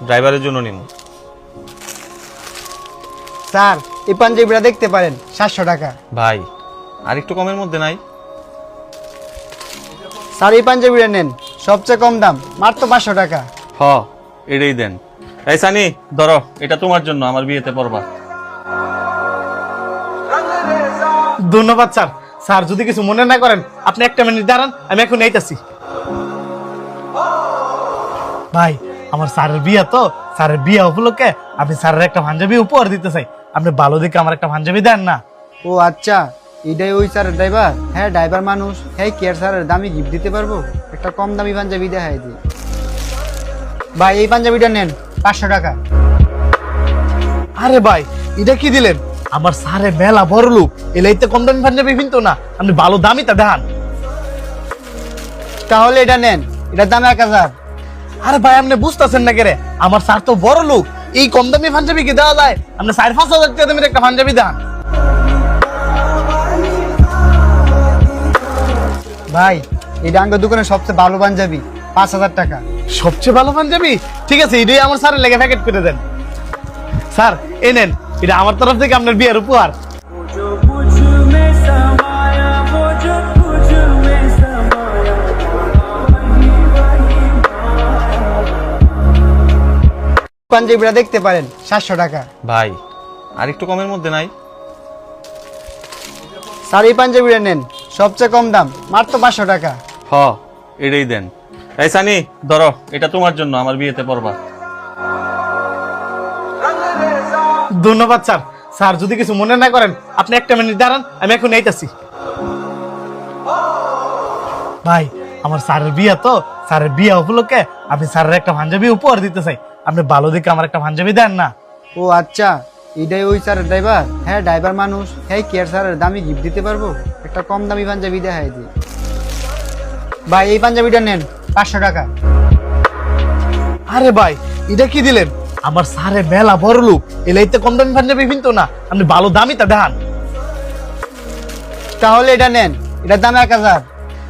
ড্রাইভারের জন্য নিব। স্যার এই পাঞ্জাবিটা দেখতে পারেন, 700 টাকা। ভাই আর একটু কমের মধ্যে নাই? স্যার এই পাঞ্জাবিটা নেন, সবচেয়ে কম দাম, মাত্র 500 টাকা। হ, এটাই দেন। এই সানি, ধরো, এটা তোমার জন্য, আমার বিয়েতে পরবা। ধন্যবাদ স্যার। স্যার যদি কিছু মনে না করেন, আপনি একটা মিনিট দাঁড়ান, আমি এখন এইতাছি। ভাই আমার স্যারের বিয়া তো, স্যারের বিয়া উপলক্ষে আপনি স্যারের একটা পাঞ্জাবি উপহার দিতে চাই, আপনি ভালো দেখে আমার একটা পাঞ্জাবি দেন না? ও আচ্ছা, এটাই ওই স্যারের ড্রাইভার? হ্যাঁ ড্রাইভার মানুষ, হ্যাঁ কি আর স্যারের দামি গিফট দিতে পারবো? একটা কম দামি পাঞ্জাবি দেখাই দিই। ভাই এই পাঞ্জাবিটা নেন, 500 টাকা। আরে ভাই এটা কি দিলেন? আমার স্যারে মেলা বড় লোক, এলাইতে কম দামি পাঞ্জাবি কিনতো না, আপনি ভালো দামিটা দেখান। তাহলে এটা নেন, এটার দাম 1000। আরে ভাই আপনি বুঝতেছেন না কেরে, আমার স্যার তো বড় লোক, এই কম দামি পাঞ্জাবি কি দেওয়া যায়? আপনি 4-5 হাজার টাকা দামের একটা পাঞ্জাবি দেন। ভাই এটা আমার দোকানের সবচেয়ে ভালো পাঞ্জাবি, 5000 টাকা। সবচেয়ে ভালো পাঞ্জাবি? ঠিক আছে, এটাই আমার স্যারের লেগে প্যাকেট করে দেন। স্যার এই নেন, এটা আমার তরফ থেকে আপনার বিয়ের উপহার। পাঞ্জাবিটা দেখতে পারেন, 700 টাকা। ভাই আর একটু কমের মধ্যে নাই? স্যার এই পাঞ্জাবিটা নেন, সবচেয়ে কম দাম, মাত্র 500 টাকা। হ, এটাই দেন। এই সানি, ধরো, এটা তোমার জন্য, আমার বিয়েতে পরবা। ধন্যবাদ স্যার। স্যার যদি কিছু মনে না করেন, আপনি একটা মিনিট দাঁড়ান, আমি এখন এইতাছি। ভাই আমার স্যারের বিয়া তো, স্যারের বিয়া উপলক্ষে আপনি স্যারের একটা পাঞ্জাবি উপহার দিতে চাই, আপনি ভালো দেখে আমার একটা পাঞ্জাবি দেন না? ও আচ্ছা, এটাই ওই স্যারের ড্রাইভার? হ্যাঁ ড্রাইভার মানুষ, হ্যাঁ কি আর স্যারের দামি গিফট দিতে পারবো? একটা কম দামি পাঞ্জাবি দেখাই দিই। ভাই এই পাঞ্জাবিটা নেন, 500 টাকা। আরে ভাই এটা কি দিলেন? আমার স্যারে মেলা বড় লোক, এলাইতে কম দামি পাঞ্জাবি কিনতো না, আপনি ভালো দামিটা দেখান। তাহলে এটা নেন, এটার দাম 1000।